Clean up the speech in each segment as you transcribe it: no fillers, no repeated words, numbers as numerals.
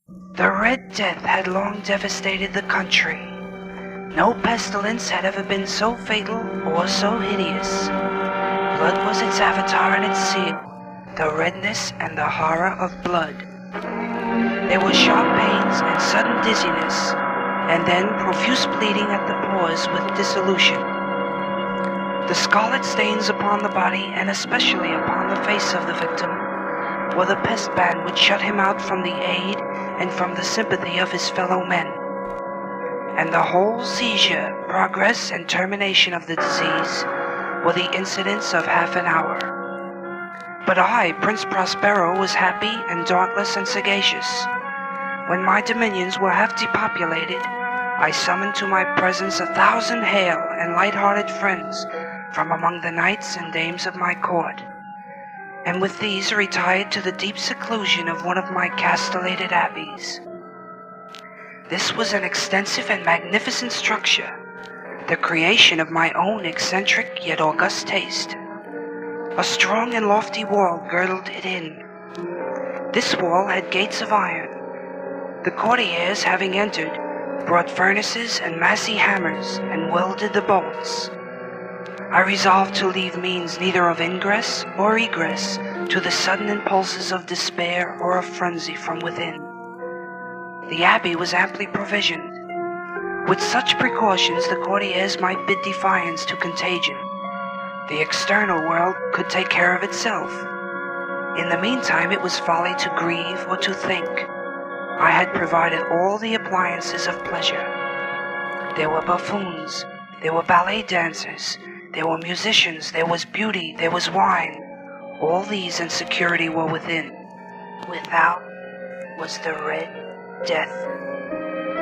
The Red Death had long devastated the country. No pestilence had ever been so fatal or so hideous. Blood was its avatar and its seal, the redness and the horror of blood. There were sharp pains and sudden dizziness, and then profuse bleeding at the pores with dissolution. The scarlet stains upon the body, and especially upon the face of the victim, were the pest ban which shut him out from the aid and from the sympathy of his fellow men. And the whole seizure, progress, and termination of the disease were the incidents of half an hour. But I, Prince Prospero, was happy and dauntless and sagacious. When my dominions were half depopulated, I summoned to my presence 1,000 hale and light-hearted friends from among the knights and dames of my court, and with these retired to the deep seclusion of one of my castellated abbeys. This was an extensive and magnificent structure, the creation of my own eccentric yet august taste. A strong and lofty wall girdled it in. This wall had gates of iron. The courtiers, having entered, brought furnaces and massy hammers and welded the bolts. I resolved to leave means neither of ingress or egress to the sudden impulses of despair or of frenzy from within. The abbey was amply provisioned. With such precautions, the courtiers might bid defiance to contagion. The external world could take care of itself. In the meantime, it was folly to grieve or to think. I had provided all the appliances of pleasure. There were buffoons, there were ballet dancers, there were musicians, there was beauty, there was wine. All these and security were within. Without was the Red Death.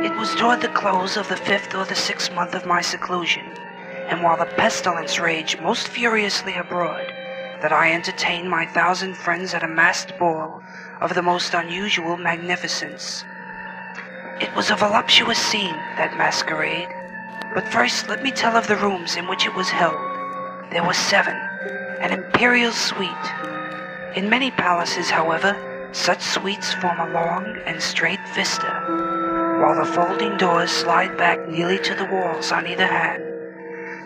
It was toward the close of the 5th or the 6th month of my seclusion, and while the pestilence raged most furiously abroad, that I entertained my 1,000 friends at a masked ball of the most unusual magnificence. It was a voluptuous scene, that masquerade. But first let me tell of the rooms in which it was held. There were 7, an imperial suite. In many palaces, however, such suites form a long and straight vista, while the folding doors slide back nearly to the walls on either hand,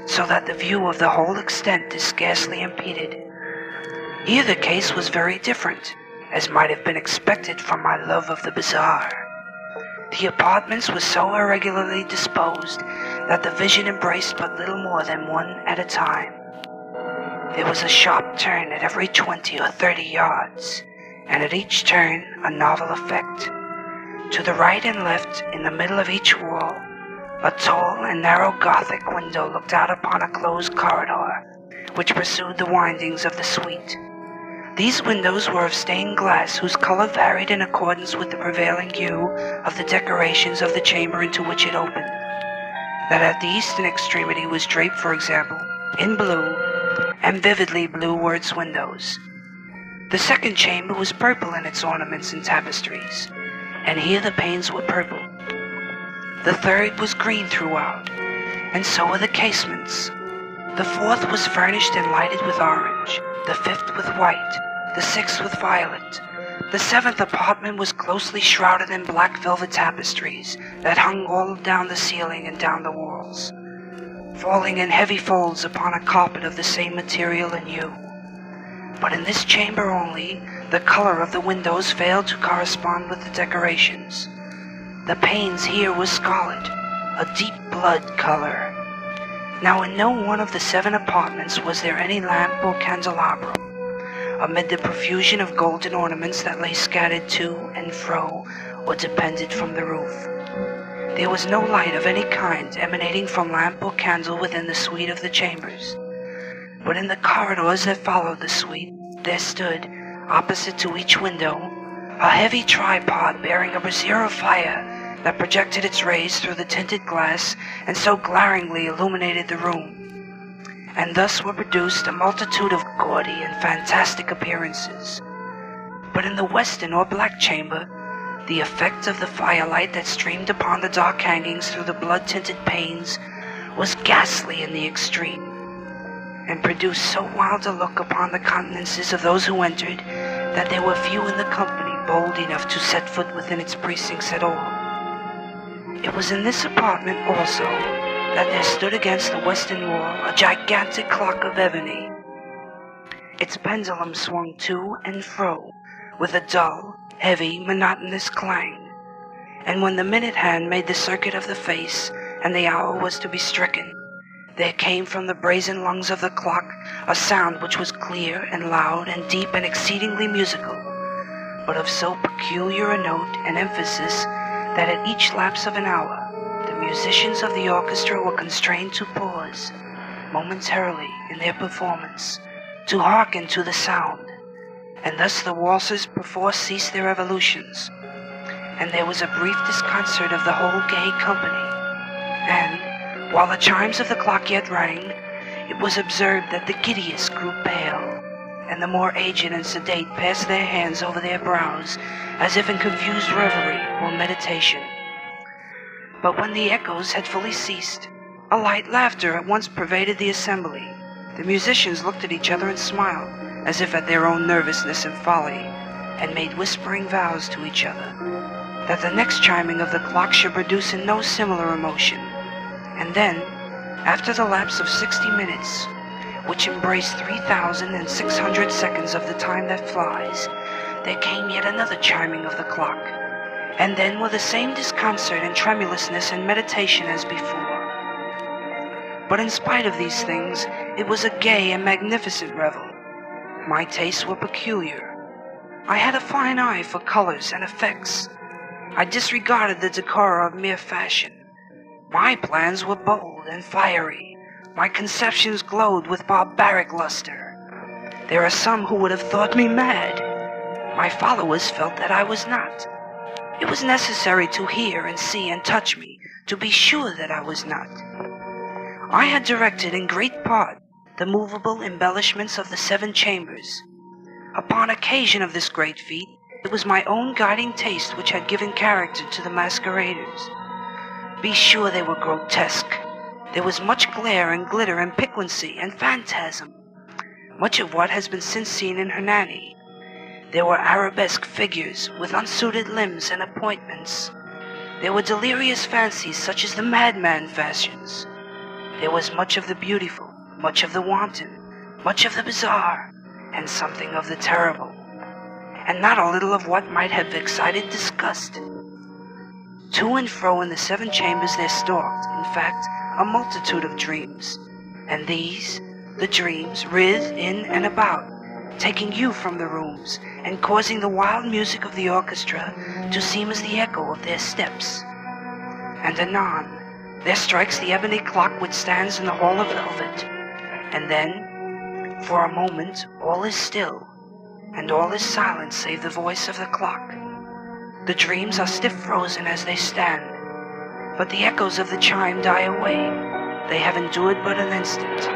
so that the view of the whole extent is scarcely impeded. Here the case was very different, as might have been expected from my love of the bizarre. The apartments were so irregularly disposed that the vision embraced but little more than one at a time. There was a sharp turn at every 20 or 30 yards, and at each turn a novel effect. To the right and left, in the middle of each wall, a tall and narrow Gothic window looked out upon a closed corridor, which pursued the windings of the suite. These windows were of stained glass, whose color varied in accordance with the prevailing hue of the decorations of the chamber into which it opened. That at the eastern extremity was draped, for example, in blue, and vividly blue were its windows. The second chamber was purple in its ornaments and tapestries, and here the panes were purple. The third was green throughout, and so were the casements. The fourth was furnished and lighted with orange, the fifth with white, the sixth with violet. The seventh apartment was closely shrouded in black velvet tapestries that hung all down the ceiling and down the walls, falling in heavy folds upon a carpet of the same material and hue. But in this chamber only, the color of the windows failed to correspond with the decorations. The panes here were scarlet, a deep blood color. Now in no one of the 7 apartments was there any lamp or candelabrum. Amid the profusion of golden ornaments that lay scattered to and fro or depended from the roof, there was no light of any kind emanating from lamp or candle within the suite of the chambers. But in the corridors that followed the suite, there stood, opposite to each window, a heavy tripod bearing a brazier of fire that projected its rays through the tinted glass and so glaringly illuminated the room. And thus were produced a multitude of gaudy and fantastic appearances. But in the western or black chamber, the effect of the firelight that streamed upon the dark hangings through the blood-tinted panes was ghastly in the extreme, and produced so wild a look upon the countenances of those who entered that there were few in the company bold enough to set foot within its precincts at all. It was in this apartment also that there stood against the western wall a gigantic clock of ebony. Its pendulum swung to and fro with a dull, heavy, monotonous clang, and when the minute hand made the circuit of the face and the hour was to be stricken, there came from the brazen lungs of the clock a sound which was clear and loud and deep and exceedingly musical, but of so peculiar a note and emphasis that at each lapse of an hour the musicians of the orchestra were constrained to pause momentarily in their performance to hearken to the sound, and thus the waltzers perforce ceased their evolutions, and there was a brief disconcert of the whole gay company, and, while the chimes of the clock yet rang, it was observed that the giddiest grew pale, and the more aged and sedate passed their hands over their brows, as if in confused reverie or meditation. But when the echoes had fully ceased, a light laughter at once pervaded the assembly. The musicians looked at each other and smiled, as if at their own nervousness and folly, and made whispering vows to each other that the next chiming of the clock should produce in no similar emotion. And then, after the lapse of 60 minutes, which embraced 3,600 seconds of the time that flies, there came yet another chiming of the clock, and then with the same disconcert and tremulousness and meditation as before. But in spite of these things, it was a gay and magnificent revel. My tastes were peculiar. I had a fine eye for colors and effects. I disregarded the decor of mere fashion. My plans were bold and fiery. My conceptions glowed with barbaric luster. There are some who would have thought me mad. My followers felt that I was not. It was necessary to hear and see and touch me to be sure that I was not. I had directed in great part the movable embellishments of the 7 chambers. Upon occasion of this great feat, it was my own guiding taste which had given character to the masqueraders. Be sure they were grotesque. There was much glare and glitter and piquancy and phantasm, much of what has been since seen in Hernani. There were arabesque figures with unsuited limbs and appointments. There were delirious fancies such as the madman fashions. There was much of the beautiful, much of the wanton, much of the bizarre, and something of the terrible, and not a little of what might have excited disgust. To and fro in the 7 chambers there stalked, in fact, a multitude of dreams, and these, the dreams, writhed in and about, taking you from the rooms, and causing the wild music of the orchestra to seem as the echo of their steps. And anon, there strikes the ebony clock which stands in the hall of velvet, and then, for a moment, all is still, and all is silent save the voice of the clock. The dreams are stiff frozen as they stand, but the echoes of the chime die away. They have endured but an instant,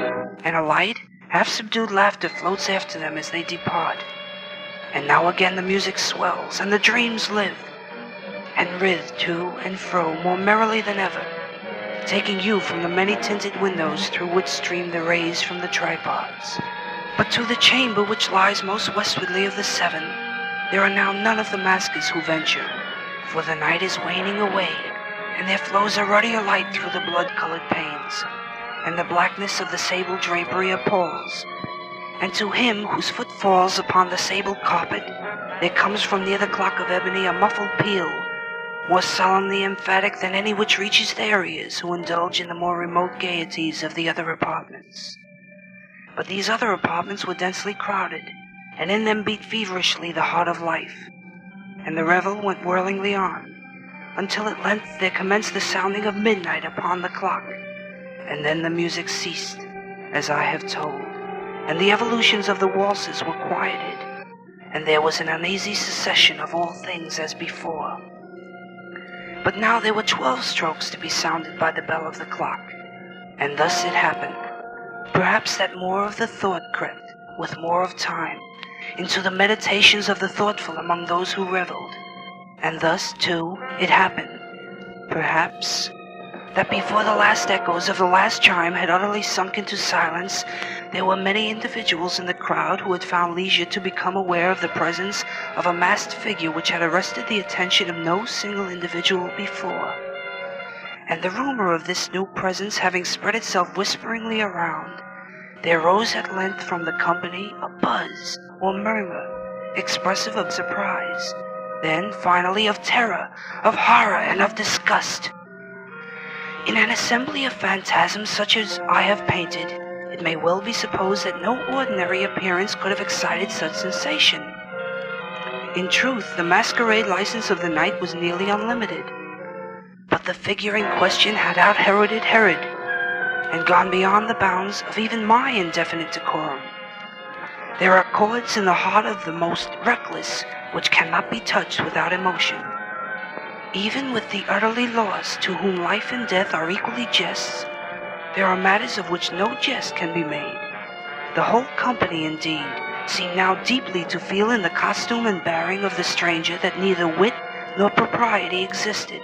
and a light, half-subdued laughter floats after them as they depart. And now again the music swells, and the dreams live, and writhe to and fro more merrily than ever, taking you from the many-tinted windows through which stream the rays from the tripods. But to the chamber which lies most westwardly of the 7, there are now none of the maskers who venture, for the night is waning away, and there flows a ruddier light through the blood-colored panes, and the blackness of the sable drapery appalls. And to him whose foot falls upon the sable carpet, there comes from near the clock of ebony a muffled peal, more solemnly emphatic than any which reaches their ears who indulge in the more remote gaieties of the other apartments. But these other apartments were densely crowded, and in them beat feverishly the heart of life, and the revel went whirlingly on, until at length there commenced the sounding of midnight upon the clock, and then the music ceased, as I have told, and the evolutions of the waltzes were quieted, and there was an uneasy cessation of all things as before. But now there were 12 strokes to be sounded by the bell of the clock, and thus it happened, perhaps that more of the thought crept, with more of time, into the meditations of the thoughtful among those who revelled, and thus, too, it happened, perhaps, that before the last echoes of the last chime had utterly sunk into silence, there were many individuals in the crowd who had found leisure to become aware of the presence of a masked figure which had arrested the attention of no single individual before. And the rumor of this new presence having spread itself whisperingly around, there rose at length from the company a buzz or murmur, expressive of surprise, then finally of terror, of horror, and of disgust. In an assembly of phantasms such as I have painted, it may well be supposed that no ordinary appearance could have excited such sensation. In truth, the masquerade license of the night was nearly unlimited, but the figure in question had out-Heroded Herod, and gone beyond the bounds of even my indefinite decorum. There are chords in the heart of the most reckless which cannot be touched without emotion. Even with the utterly lost, to whom life and death are equally jests, there are matters of which no jest can be made. The whole company, indeed, seemed now deeply to feel in the costume and bearing of the stranger that neither wit nor propriety existed.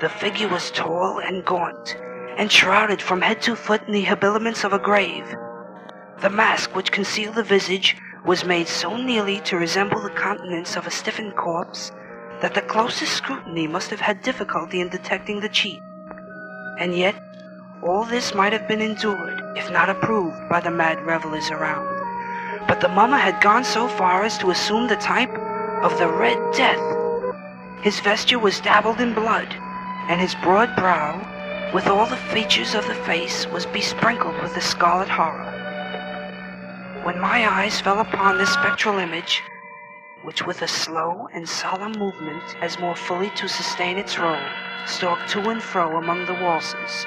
The figure was tall and gaunt, and shrouded from head to foot in the habiliments of a grave. The mask which concealed the visage was made so nearly to resemble the countenance of a stiffened corpse that the closest scrutiny must have had difficulty in detecting the cheat. And yet, all this might have been endured, if not approved, by the mad revelers around. But the mummer had gone so far as to assume the type of the Red Death. His vesture was dabbled in blood, and his broad brow, with all the features of the face, was besprinkled with the scarlet horror. When my eyes fell upon this spectral image, which with a slow and solemn movement, as more fully to sustain its role, stalked to and fro among the waltzes,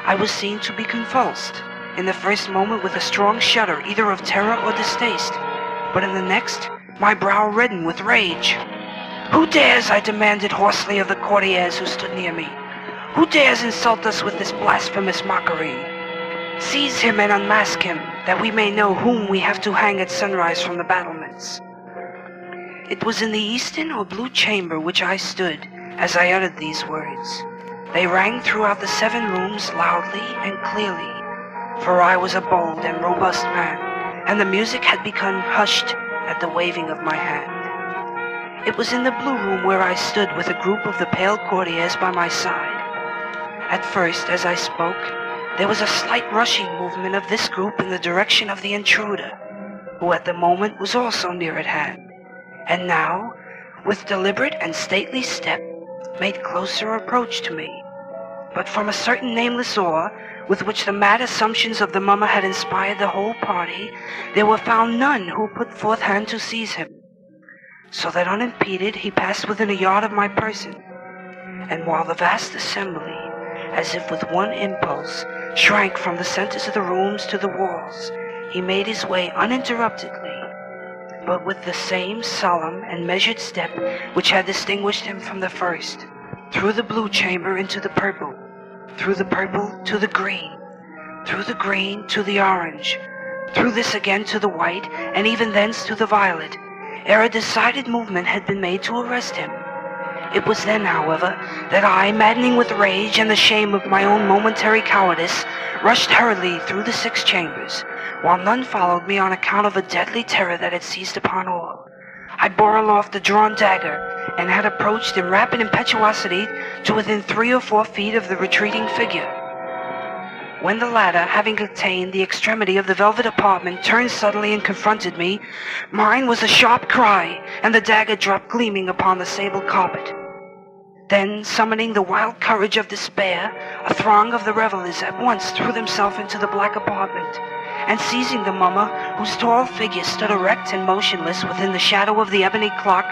I was seen to be convulsed, in the first moment with a strong shudder either of terror or distaste, but in the next my brow reddened with rage. "Who dares," I demanded hoarsely of the courtiers who stood near me, "who dares insult us with this blasphemous mockery? Seize him and unmask him, that we may know whom we have to hang at sunrise from the battlements." It was in the eastern or blue chamber which I stood as I uttered these words. They rang throughout the 7 rooms loudly and clearly, for I was a bold and robust man, and the music had become hushed at the waving of my hand. It was in the blue room where I stood with a group of the pale courtiers by my side. At first, as I spoke, there was a slight rushing movement of this group in the direction of the intruder, who at the moment was also near at hand, and now, with deliberate and stately step, made closer approach to me. But from a certain nameless awe, with which the mad assumptions of the mummer had inspired the whole party, there were found none who put forth hand to seize him, so that unimpeded he passed within a yard of my person, and while the vast assembly, as if with one impulse, shrank from the centers of the rooms to the walls, he made his way uninterruptedly, but with the same solemn and measured step which had distinguished him from the first, through the blue chamber into the purple, through the purple to the green, through the green to the orange, through this again to the white, and even thence to the violet, ere a decided movement had been made to arrest him. It was then, however, that I, maddening with rage and the shame of my own momentary cowardice, rushed hurriedly through the 6 chambers, while none followed me on account of a deadly terror that had seized upon all. I bore aloft a drawn dagger, and had approached in rapid impetuosity to within 3 or 4 feet of the retreating figure, when the latter, having attained the extremity of the velvet apartment, turned suddenly and confronted me. Mine was a sharp cry, and the dagger dropped gleaming upon the sable carpet. Then, summoning the wild courage of despair, a throng of the revelers at once threw themselves into the black apartment, and seizing the mummer, whose tall figure stood erect and motionless within the shadow of the ebony clock,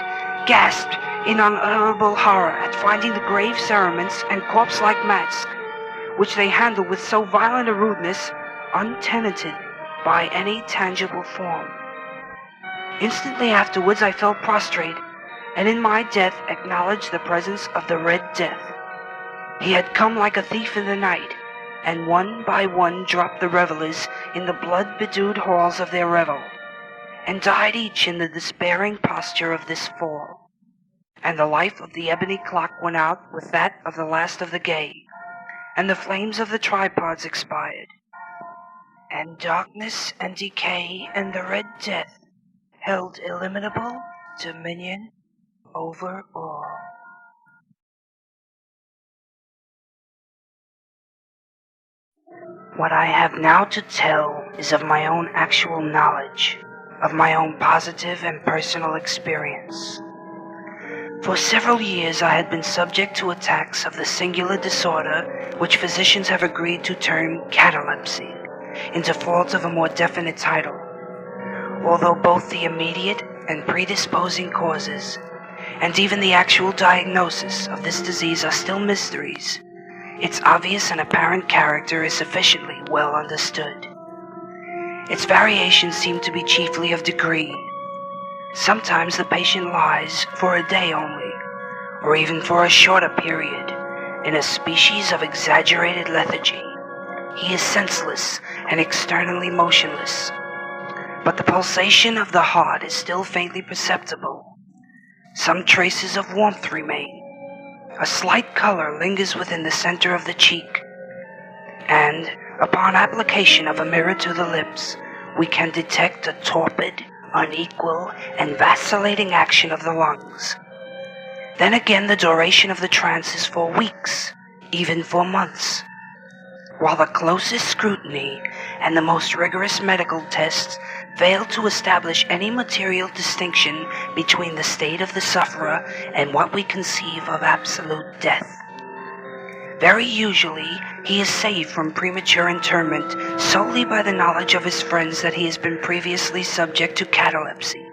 gasped in unutterable horror at finding the grave cerements and corpse-like mask, which they handled with so violent a rudeness, untenanted by any tangible form. Instantly afterwards I fell prostrate, and in my death acknowledged the presence of the Red Death. He had come like a thief in the night, and one by one dropped the revelers in the blood-bedewed halls of their revel, and died each in the despairing posture of this fall. And the life of the ebony clock went out with that of the last of the gay. and the flames of the tripods expired, and darkness and decay and the Red Death held illimitable dominion over all. What I have now to tell is of my own actual knowledge, of my own positive and personal experience. For several years I had been subject to attacks of the singular disorder which physicians have agreed to term catalepsy, in default of a more definite title. Although both the immediate and predisposing causes, and even the actual diagnosis of this disease are still mysteries, its obvious and apparent character is sufficiently well understood. Its variations seem to be chiefly of degree. Sometimes the patient lies for a day only, or even for a shorter period, in a species of exaggerated lethargy. He is senseless and externally motionless, but the pulsation of the heart is still faintly perceptible. Some traces of warmth remain. A slight color lingers within the center of the cheek, and upon application of a mirror to the lips, we can detect a torpid, unequal, and vacillating action of the lungs. Then again, the duration of the trance is for weeks, even for months, while the closest scrutiny and the most rigorous medical tests fail to establish any material distinction between the state of the sufferer and what we conceive of absolute death. Very usually, he is saved from premature interment solely by the knowledge of his friends that he has been previously subject to catalepsy,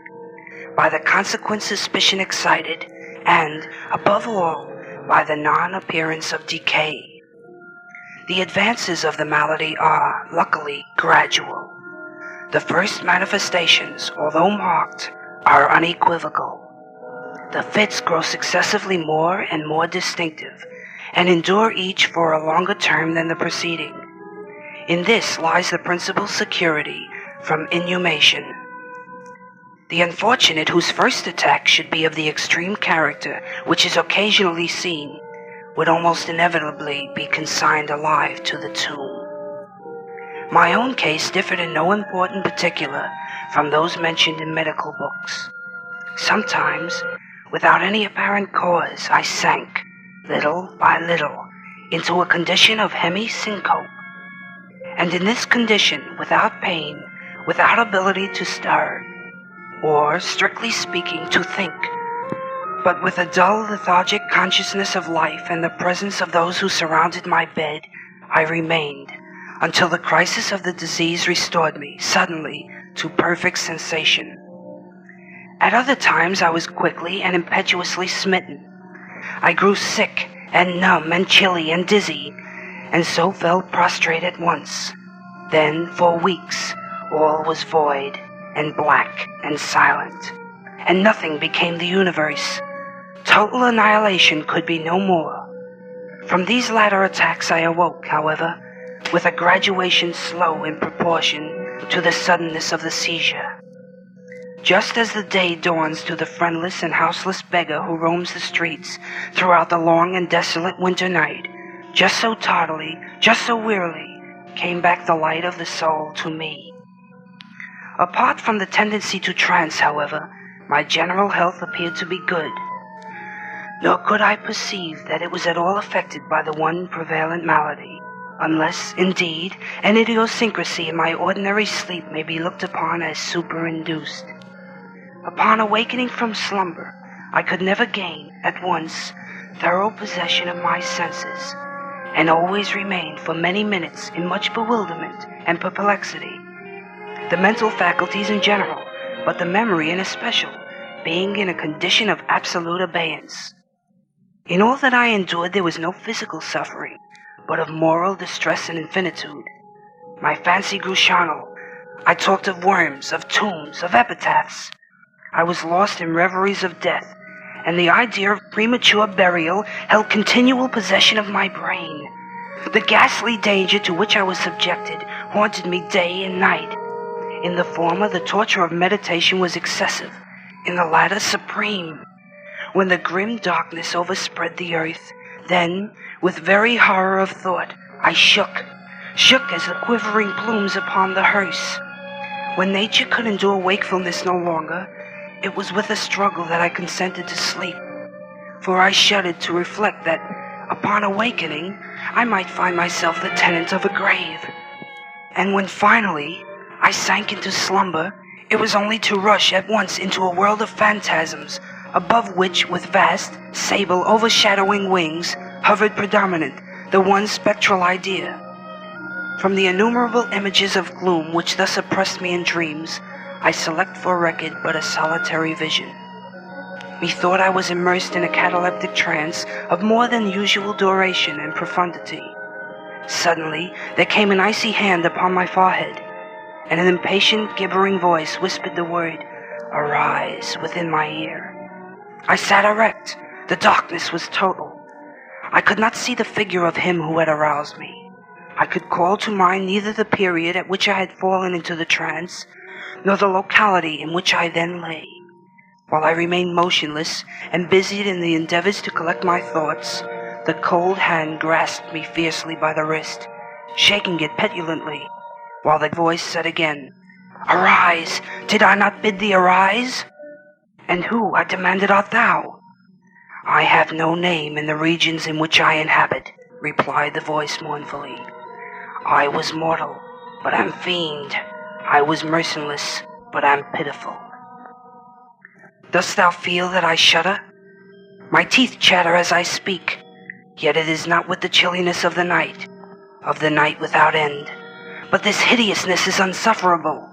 by the consequent suspicion excited, and, above all, by the non-appearance of decay. The advances of the malady are, luckily, gradual. The first manifestations, although marked, are unequivocal. The fits grow successively more and more distinctive, and endure each for a longer term than the preceding. In this lies the principal security from inhumation. The unfortunate whose first attack should be of the extreme character which is occasionally seen would almost inevitably be consigned alive to the tomb. My own case differed in no important particular from those mentioned in medical books. Sometimes, without any apparent cause, I sank, little by little, into a condition of hemi-syncope. And in this condition, without pain, without ability to stir, or, strictly speaking, to think, but with a dull, lethargic consciousness of life and the presence of those who surrounded my bed, I remained, until the crisis of the disease restored me, suddenly, to perfect sensation. At other times I was quickly and impetuously smitten. I grew sick and numb and chilly and dizzy, and so fell prostrate at once. Then, for weeks, all was void and black and silent, and nothing became the universe. Total annihilation could be no more. From these latter attacks I awoke, however, with a graduation slow in proportion to the suddenness of the seizure. Just as the day dawns to the friendless and houseless beggar who roams the streets throughout the long and desolate winter night, just so tardily, just so wearily, came back the light of the soul to me. Apart from the tendency to trance, however, my general health appeared to be good, nor could I perceive that it was at all affected by the one prevalent malady, unless, indeed, an idiosyncrasy in my ordinary sleep may be looked upon as superinduced. Upon awakening from slumber, I could never gain, at once, thorough possession of my senses, and always remained for many minutes in much bewilderment and perplexity, the mental faculties in general, but the memory in especial, being in a condition of absolute abeyance. In all that I endured there was no physical suffering, but of moral distress and infinitude. My fancy grew charnel. I talked of worms, of tombs, of epitaphs. I was lost in reveries of death, and the idea of premature burial held continual possession of my brain. The ghastly danger to which I was subjected haunted me day and night. In the former, the torture of meditation was excessive, in the latter, supreme. When the grim darkness overspread the earth, Then, with very horror of thought, I shook as the quivering plumes upon the hearse. When nature could endure wakefulness no longer, it was with a struggle that I consented to sleep, for I shuddered to reflect that, upon awakening, I might find myself the tenant of a grave. And when finally I sank into slumber, it was only to rush at once into a world of phantasms, above which, with vast, sable, overshadowing wings, hovered predominant the one spectral idea. From the innumerable images of gloom which thus oppressed me in dreams, I select for record but a solitary vision. Methought I was immersed in a cataleptic trance of more than usual duration and profundity. Suddenly there came an icy hand upon my forehead, and an impatient, gibbering voice whispered the word, "Arise," within my ear. I sat erect. The darkness was total. I could not see the figure of him who had aroused me. I could call to mind neither the period at which I had fallen into the trance, nor the locality in which I then lay. While I remained motionless and busied in the endeavors to collect my thoughts, the cold hand grasped me fiercely by the wrist, shaking it petulantly, while the voice said again, "Arise! Did I not bid thee arise?" "And who," I demanded, "art thou?" "I have no name in the regions in which I inhabit," replied the voice mournfully. "I was mortal, but am fiend. I was merciless, but am pitiful." Dost thou feel that I shudder? My teeth chatter as I speak, yet it is not with the chilliness of the night without end. But this hideousness is unsufferable.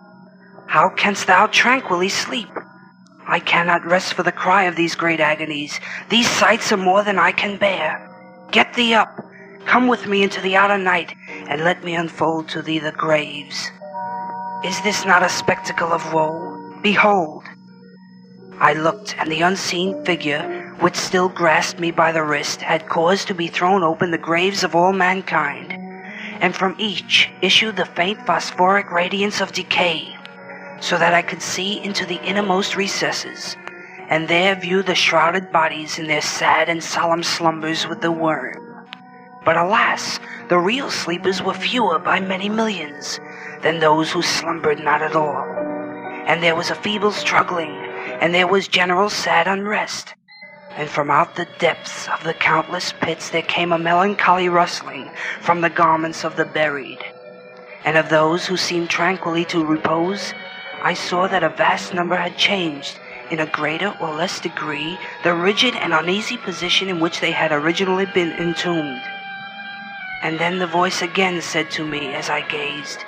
How canst thou tranquilly sleep? I cannot rest for the cry of these great agonies. These sights are more than I can bear. Get thee up, come with me into the outer night, and let me unfold to thee the graves. Is this not a spectacle of woe? Behold! I looked, and the unseen figure, which still grasped me by the wrist, had caused to be thrown open the graves of all mankind, and from each issued the faint phosphoric radiance of decay, so that I could see into the innermost recesses, and there view the shrouded bodies in their sad and solemn slumbers with the worm. But alas, the real sleepers were fewer by many millions than those who slumbered not at all, and there was a feeble struggling, and there was general sad unrest, and from out the depths of the countless pits there came a melancholy rustling from the garments of the buried, and of those who seemed tranquilly to repose, I saw that a vast number had changed, in a greater or less degree, the rigid and uneasy position in which they had originally been entombed. And then the voice again said to me as I gazed,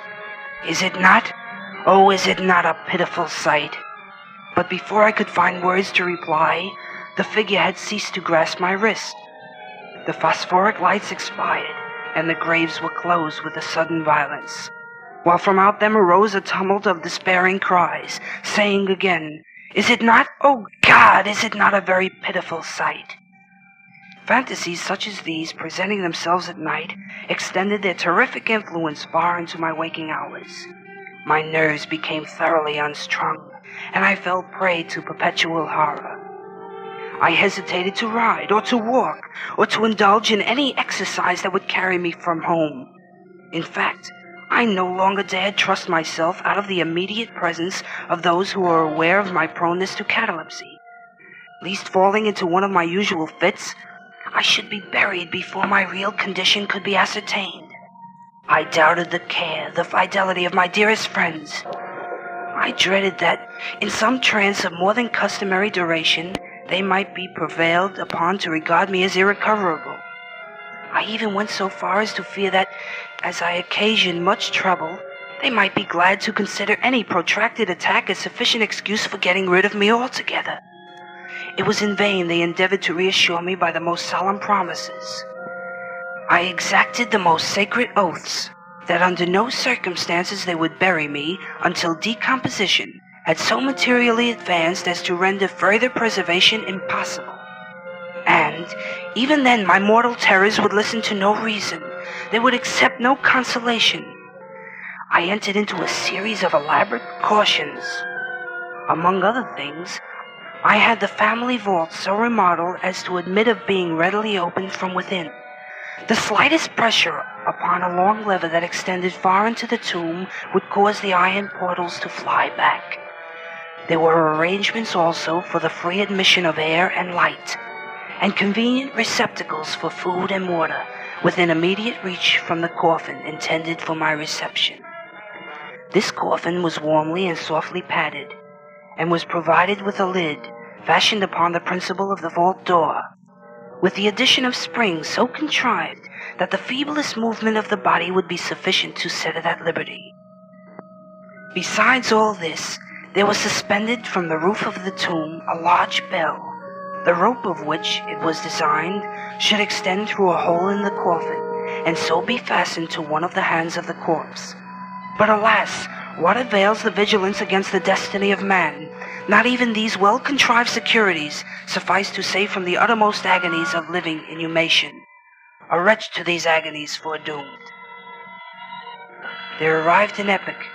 "Is it not? Oh, is it not a pitiful sight?" But before I could find words to reply, the figure had ceased to grasp my wrist. The phosphoric lights expired, and the graves were closed with a sudden violence, while from out them arose a tumult of despairing cries, saying again, "Is it not? Oh God, is it not a very pitiful sight?" Fantasies such as these, presenting themselves at night, extended their terrific influence far into my waking hours. My nerves became thoroughly unstrung, and I fell prey to perpetual horror. I hesitated to ride, or to walk, or to indulge in any exercise that would carry me from home. In fact, I no longer dared trust myself out of the immediate presence of those who were aware of my proneness to catalepsy, lest falling into one of my usual fits, I should be buried before my real condition could be ascertained. I doubted the care, the fidelity of my dearest friends. I dreaded that, in some trance of more than customary duration, they might be prevailed upon to regard me as irrecoverable. I even went so far as to fear that, as I occasioned much trouble, they might be glad to consider any protracted attack a sufficient excuse for getting rid of me altogether. It was in vain they endeavored to reassure me by the most solemn promises. I exacted the most sacred oaths that under no circumstances they would bury me until decomposition had so materially advanced as to render further preservation impossible. And even then my mortal terrors would listen to no reason. They would accept no consolation. I entered into a series of elaborate precautions. Among other things, I had the family vault so remodeled as to admit of being readily opened from within. The slightest pressure upon a long lever that extended far into the tomb would cause the iron portals to fly back. There were arrangements also for the free admission of air and light, and convenient receptacles for food and water within immediate reach from the coffin intended for my reception. This coffin was warmly and softly padded, and was provided with a lid fashioned upon the principle of the vault door, with the addition of springs so contrived that the feeblest movement of the body would be sufficient to set it at liberty. Besides all this, there was suspended from the roof of the tomb a large bell, the rope of which, it was designed, should extend through a hole in the coffin, and so be fastened to one of the hands of the corpse. But alas, what avails the vigilance against the destiny of man? Not even these well-contrived securities suffice to save from the uttermost agonies of living inhumation. A wretch to these agonies foredoomed. There arrived an epoch,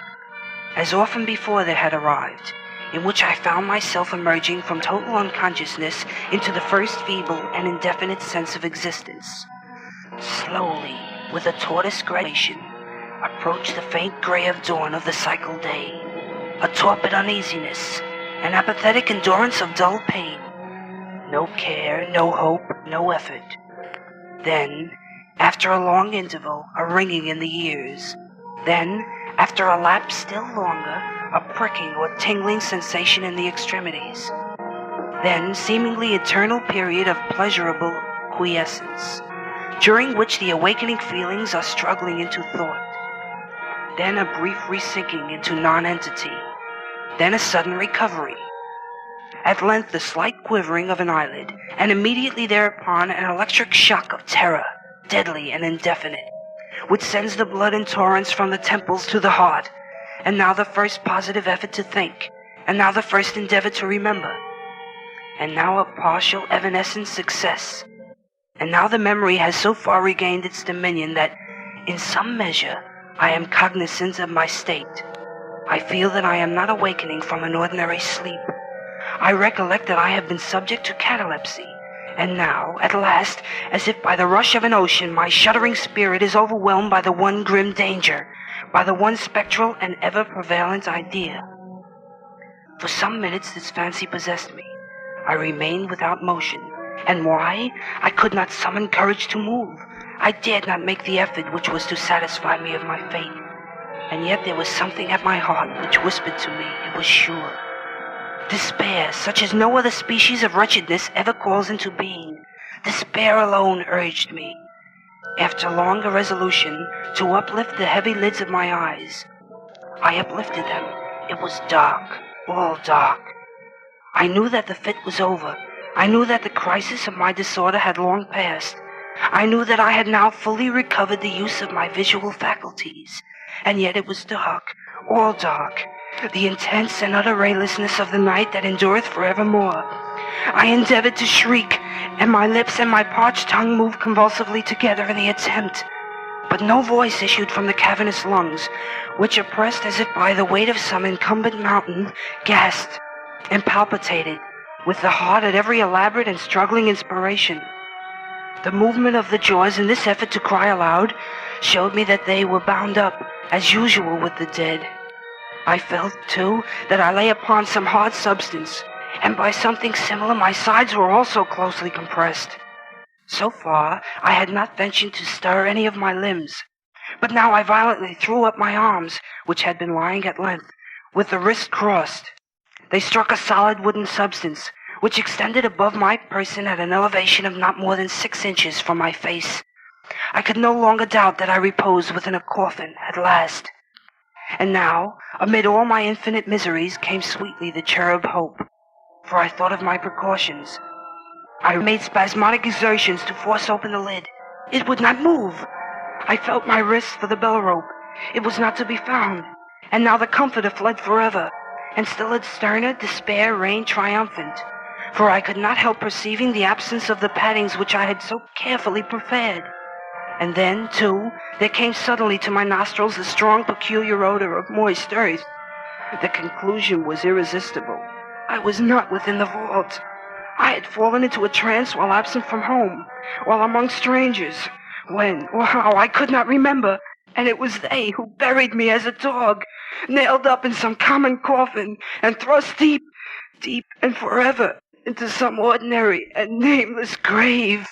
as often before there had arrived, in which I found myself emerging from total unconsciousness into the first feeble and indefinite sense of existence. Slowly, with a tortoise gradation, approached the faint gray of dawn of the cycle day, a torpid uneasiness, an apathetic endurance of dull pain. No care, no hope, no effort. Then, after a long interval, a ringing in the ears. Then, after a lapse still longer, a pricking or tingling sensation in the extremities. Then, seemingly eternal period of pleasurable quiescence, during which the awakening feelings are struggling into thought. Then a brief resinking into non-entity. Then a sudden recovery. At length the slight quivering of an eyelid, and immediately thereupon an electric shock of terror, deadly and indefinite, which sends the blood in torrents from the temples to the heart, and now the first positive effort to think, and now the first endeavor to remember, and now a partial evanescent success, and now the memory has so far regained its dominion that, in some measure, I am cognizant of my state. I feel that I am not awakening from an ordinary sleep. I recollect that I have been subject to catalepsy, and now, at last, as if by the rush of an ocean, my shuddering spirit is overwhelmed by the one grim danger, by the one spectral and ever-prevalent idea. For some minutes this fancy possessed me. I remained without motion, and why? I could not summon courage to move. I dared not make the effort which was to satisfy me of my fate. And yet there was something at my heart which whispered to me it was sure. Despair, such as no other species of wretchedness ever calls into being. Despair alone urged me, after long irresolution, to uplift the heavy lids of my eyes. I uplifted them. It was dark, all dark. I knew that the fit was over. I knew that the crisis of my disorder had long passed. I knew that I had now fully recovered the use of my visual faculties. And yet it was dark, all dark, the intense and utter raylessness of the night that endureth forevermore. I endeavored to shriek, and my lips and my parched tongue moved convulsively together in the attempt. But no voice issued from the cavernous lungs, which, oppressed as if by the weight of some incumbent mountain, gasped and palpitated, with the heart at every elaborate and struggling inspiration. The movement of the jaws in this effort to cry aloud showed me that they were bound up, as usual with the dead. I felt, too, that I lay upon some hard substance, and by something similar my sides were also closely compressed. So far, I had not ventured to stir any of my limbs, but now I violently threw up my arms, which had been lying at length, with the wrists crossed. They struck a solid wooden substance, which extended above my person at an elevation of not more than 6 inches from my face. I could no longer doubt that I reposed within a coffin at last. And now, amid all my infinite miseries, came sweetly the cherub hope, for I thought of my precautions. I made spasmodic exertions to force open the lid. It would not move. I felt my wrist for the bell rope. It was not to be found. And now the comforter fled forever, and still its sterner despair reigned triumphant, for I could not help perceiving the absence of the paddings which I had so carefully prepared. And then, too, there came suddenly to my nostrils the strong, peculiar odor of moist earth. The conclusion was irresistible. I was not within the vault. I had fallen into a trance while absent from home, while among strangers. When or how, I could not remember, and it was they who buried me as a dog, nailed up in some common coffin, and thrust deep, deep and forever into some ordinary and nameless grave.